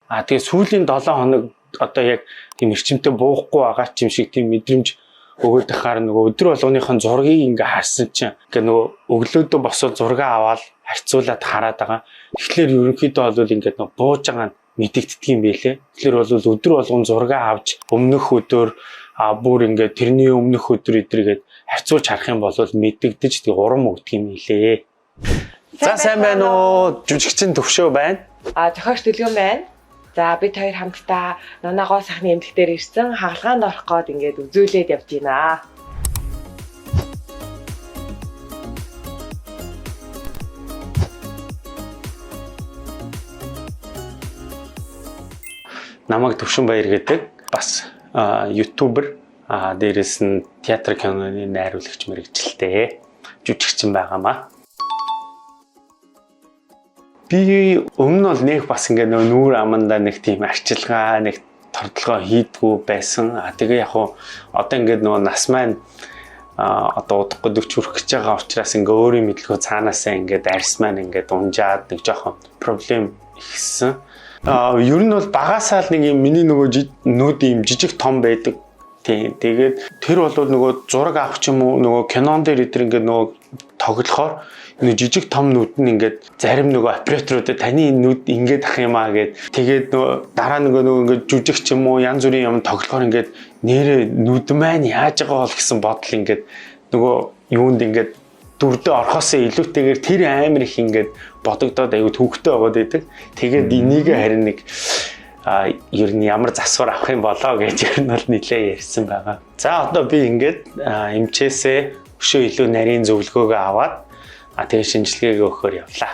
Тэгээ сүүлийн 7 хоног одоо яг тийм эрчимтэй буухгүй байгаа ч юм шиг тийм мэдрэмж өгөөд тахаар нөгөө өдөр болгоныхон зургийг ингээ харсан чинь ингээ нөгөө өглөөдөө босоод зураг аваад харьцуулаад хараад байгаа. Тэгэхээр ерөнхийдөө бол ингээд нөгөө бууж байгаа мэдэгддэг юм байлээ. Тэгэхээр бол өдөр болгон зураг авч өмнөх өдөр бүр ингээд тэрний өмнөх өдөр эдэргээд харьцуулж харах юм бол мэдэгдэж тэг урам өгдөг юм билээ. За сайн байна уу? Жүжигчин Төвшөө байна. Зохиогч Төлгөн байна. За бид хоёр хамтдаа Нунагоо сахны эмнэлэг дээр ирсэн хаалгаанд орох гээд ингээд үзүүлээд явж байна. Намайг Төвшөнбаяр гэдэг. Бас ютубер, дээрээс нь театр киноны найруулагч мэргэжилтэй жүжигчин байгаамаа. Би өмнө нь бол нэг бас ингээ нүүр аманда нэг тийм арчилгаа, нэг тордлогоо хийдгүү байсан. Тэгээ яг хуу одоо ингээ нас маань одоо удахгүй 40 хүрэх гэж байгаа учраас ингээ өөрийн мэдлэгөө цаанаасаа ингээ арьс маань ингээ унжаад нэг жоохон проблем ихсэн. Ер нь бол багасаа л нэг юм миний нөгөө нүд юм жижиг том байдаг. Тэгээд тэр бол нөгөө зураг авах ч юм уу нөгөө кинон дээр өдр ингээ нөгөө тоглохоор нэг жижиг том нүд нь ингээд зарим нөгөө операторуудад таны нүд ингээд ах юм аа гэд тэгээд нөгөө дараа нөгөө ингээд жүжиг ч юм уу янз бүрийн юм тоглохоор ингээд нэрээ нүд маань яаж байгаа бол гэсэн бодол ингээд нөгөө юунд ингээд дүрдээ орхосоо илүүтэйгээр тэр амар их ингээд бодогдоод аюу төвхтэй байгаад байдаг. Тэгээд энийг харин нэг ер нь ямар засвар авах юм болоо гэж ер нь бол нэлээ ярьсан байгаа. За одоо би ингээд эмчээсээ өшөө илүү нарийн зөвлөгөөгөө аваад тэгээ шинжилгээгээ өгөхөөр явлаа.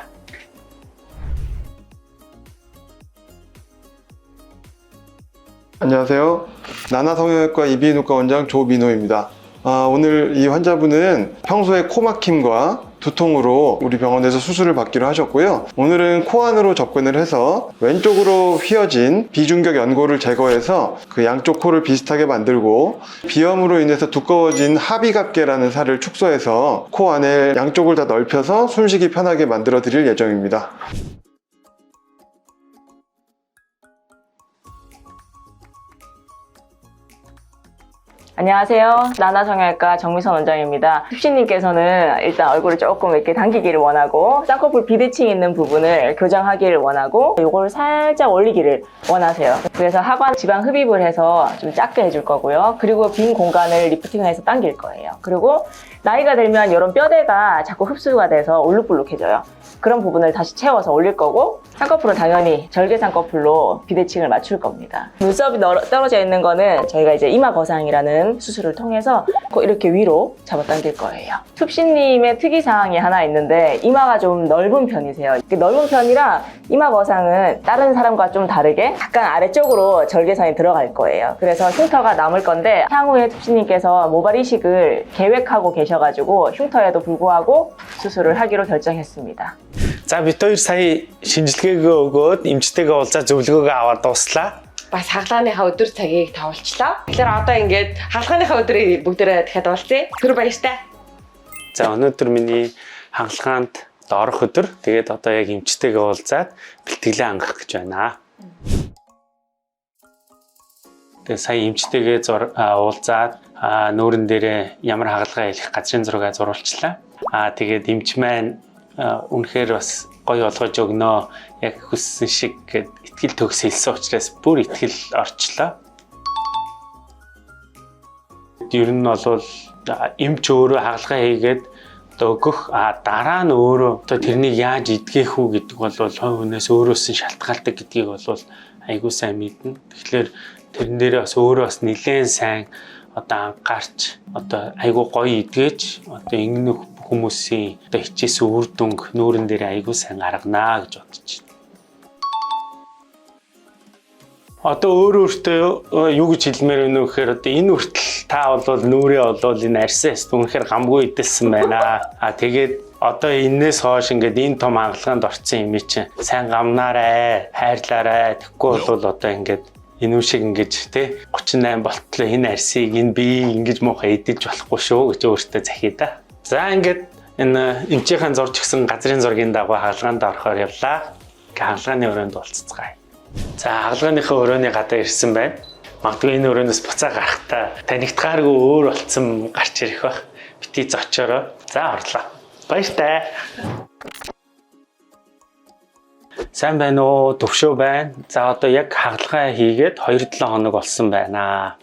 안녕하세요. 나나성형외과 이비인후과 원장 조민호입니다. 오늘 이 환자분은 평소에 코 막힘과 두통으로 우리 병원에서 수술을 받기로 하셨고요. 오늘은 코 안으로 접근을 해서 왼쪽으로 휘어진 비중격 연골을 제거해서 그 양쪽 코를 비슷하게 만들고 비염으로 인해서 두꺼워진 하비갑계라는 살을 축소해서 코 안에 양쪽을 다 넓혀서 숨쉬기 편하게 만들어 드릴 예정입니다. 안녕하세요. 나나성형외과 정미선 원장입니다. 흡신님께서는 일단 얼굴을 조금 이렇게 당기기를 원하고 쌍꺼풀 비대칭 있는 부분을 교정하기를 원하고 이걸 살짝 올리기를 원하세요. 그래서 하관 지방 흡입을 해서 좀 작게 해줄 거고요. 그리고 빈 공간을 리프팅해서 당길 거예요. 그리고 나이가 들면 이런 뼈대가 자꾸 흡수가 돼서 울룩불룩해져요. 그런 부분을 다시 채워서 올릴 거고 쌍꺼풀은 당연히 절개 쌍꺼풀로 비대칭을 맞출 겁니다. 눈썹이 떨어져 있는 거는 저희가 이제 이마 거상이라는 수술을 통해서 이렇게 위로 잡아당길 거예요. 흡신님의 특이사항이 하나 있는데 이마가 좀 넓은 편이세요. 넓은 편이라 이마 거상은 다른 사람과 좀 다르게 약간 아래쪽으로 절개선이 들어갈 거예요. 그래서 흉터가 남을 건데 향후에 흡신님께서 모발 이식을 계획하고 계셔가지고 흉터에도 불구하고 수술을 하기로 결정했습니다. За бид хоёр сая шинжилгээгээ өгөөд эмчтэйгээ уулзаад зөвлөгөөгөө аваад дуслаа. Бас хаалганыхаа өдөр цагийг тавуулчлаа. Тэгэхээр одоо ингээд хаалганыхаа өдрийг бүгдээрээ дахиад уулзъя. Түр баяртай. За өнөөдөр миний хаалгаанд орох өдөр. Тэгээд одоо яг эмчтэйгээ уулзаад бэлтгэлээ хангах гэж байна. Тэгээд сая эмчтэйгээ уулзаад нүүрэн дээрээ ямар хаалгаа хийх газрын зураг зурулчлаа. Тэгээд эмч маань үнэхээр бас гоё олгож өгнө. Яг хүссэн шиг гэд итгэл төгс хэлсэн учраас бүр итгэл орчлоо. Ер нь бол эмч өөрөө хаалгаа хийгээд өгөх дараа нь өөрөө тэрнийг яаж идгэх үү гэдэг бол хувь хүнээс өөрөөс нь шалтгаалдаг гэдгийг бол айгүй сайн мэднэ. Тэгэхээр тэрэн дээр бас өөрөө бас нэлээд сайн анхаарч айгүй гоё идгээж ингэнэ хүмүүсийн хичээсэн үр дүнг нүүрэн дээр айгүй сайн гаргана гэж бодож байна. Өөртөө юу гэж хэлмээр байна вэ гэхээр энэ хүртэл та бол нүрээ энэ арьсаа үнэхээр гамгүй идэлсэн байна. Тэгээд энээс хойш ингээд энэ том хаалгаанд орсон юм чинь сайн гамнаарай, хайрлаарай. Тэгэхгүй бол ингээд энэ үе шиг ингэж 38 болтлоо энэ арьсыг би ингэж муухай идэж болохгүй шүү гэж өөртөө захия да. За ингээд энэ эмчийнхэн зурж гисэн газрын зургийн дагуу хаалгаанд орохоор явлаа. Хаалгааны өрөөнд уулзцгаая. За хаалганыхаа өрөөний гадаа ирсэн байна. Магадгүй энэ өрөөнөөс буцаа гарахтаа танигдахааргүй өөр болцсон гарч ирэх байх. Бити зочоороо. За орлоо. Баяртай. Сайн байна уу? Төвшөө байна. За одоо яг хаалгаа хийгээд 2-7 хоног болсон байна.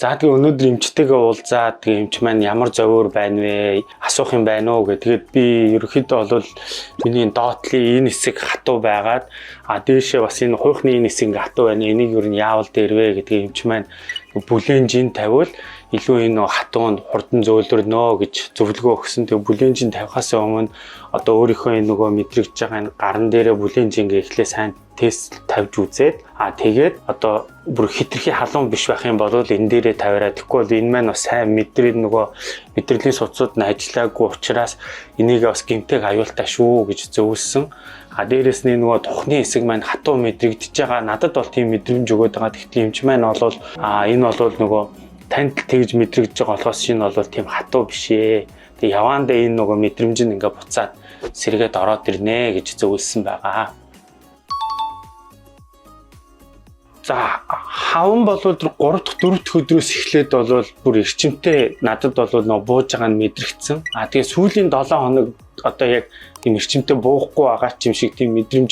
За тэгээ өнөөдөр эмчтэйгээ уулзаад тэгээ эмч маань ямар зовөр байна вэ? Асуух юм байна уу гэдэг. Тэгээд би ерөөхдөө бол миний доотлын энэ хэсэг хатуу байгаад дээшээ бас энэ хуйхны энэ хэсэг хатуу байна. Энийг юу н яавал дээр вэ гэдэг эмч маань бүлээн жин тавиул илүү энэ хатуунд хурдан зөөлрөнө гэж зөвлөгөө өгсөн. Тэгээ бүлээн жин тавихаас өмнө одоо өөрийнхөө энэ нөгөө мэдрэгдэж байгаа энэ гарн дээрээ бүлээн жингээ эхлээ сайн тест тавьж үзээд тэгээд одоо бүр хитрхи халуун биш байх юм бол энэ дээрээ тавиараа. Тэгэхгүй бол энэ маань бас сайн мэдрэлийн судсууд нь ажиллаагүй учраас энийг бас гэмтэг аюултай шүү гэж зөвлөсөн. Дээрээс нь нөгөө тухны хэсэг маань хатуу мэдрэгдэж байгаа. Надад бол тийм мэдрэмж өгöd байгаа. Тэгтэл эмч маань бол энэ бол нөгөө танд тэгж мэдрэгдэж байгаа болохоос шинэ бол тийм хатуу биш ээ. Тэгээ яваандаа энэ нөгөө мэдрэмж нь ингээ буцаад сэргээд ороод ирнэ гэж зөвлөсөн байгаа. За хаван бол 3 дахь 4 дахь өдрөөс эхлээд бол бүр эрчимтэй надад бол нөө бууж байгаа нь мэдрэгдсэн. Тэгээ сүүлийн 7 хоног одоо яг тийм эрчимтэй буухгүй байгаа ч юм шиг тийм мэдрэмж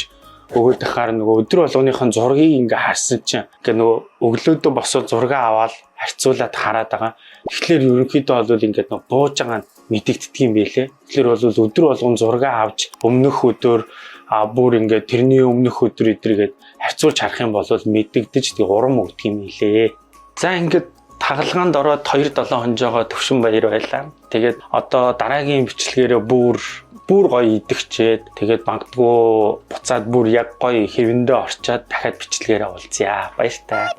өгөөд ахаар нөгөө өдөр болгоныхон зургийг ингээ харсан чинь ингээ нөгөө өглөөдөө босоод зураг аваад харьцуулаад хараад байгаа. Тэгэхээр ерөнхийдөө бол ингээ нөгөө бууж байгаа нь мэдэгддэг юм байлээ. Тэгэхээр бол өдөр болгон зураг авч өмнөх өдөр бүр ингээ тэрний өмнөх өдөр эдэргээд харьцуулж харах юм бол мэдэгдэж тий урам өгдөг юм билээ. За ингээд тагалгаанд ороод 2-7 хонжоогоо Төвшин баяр байлаа. Тэгээд одоо дараагийн бичлэгээрээ бүр гоё идэгчээд тэгээд магадгүй буцаад бүр яг гоё хэвэндээ орчоод дахиад бичлэгээрээ уулзъя. Баяртай.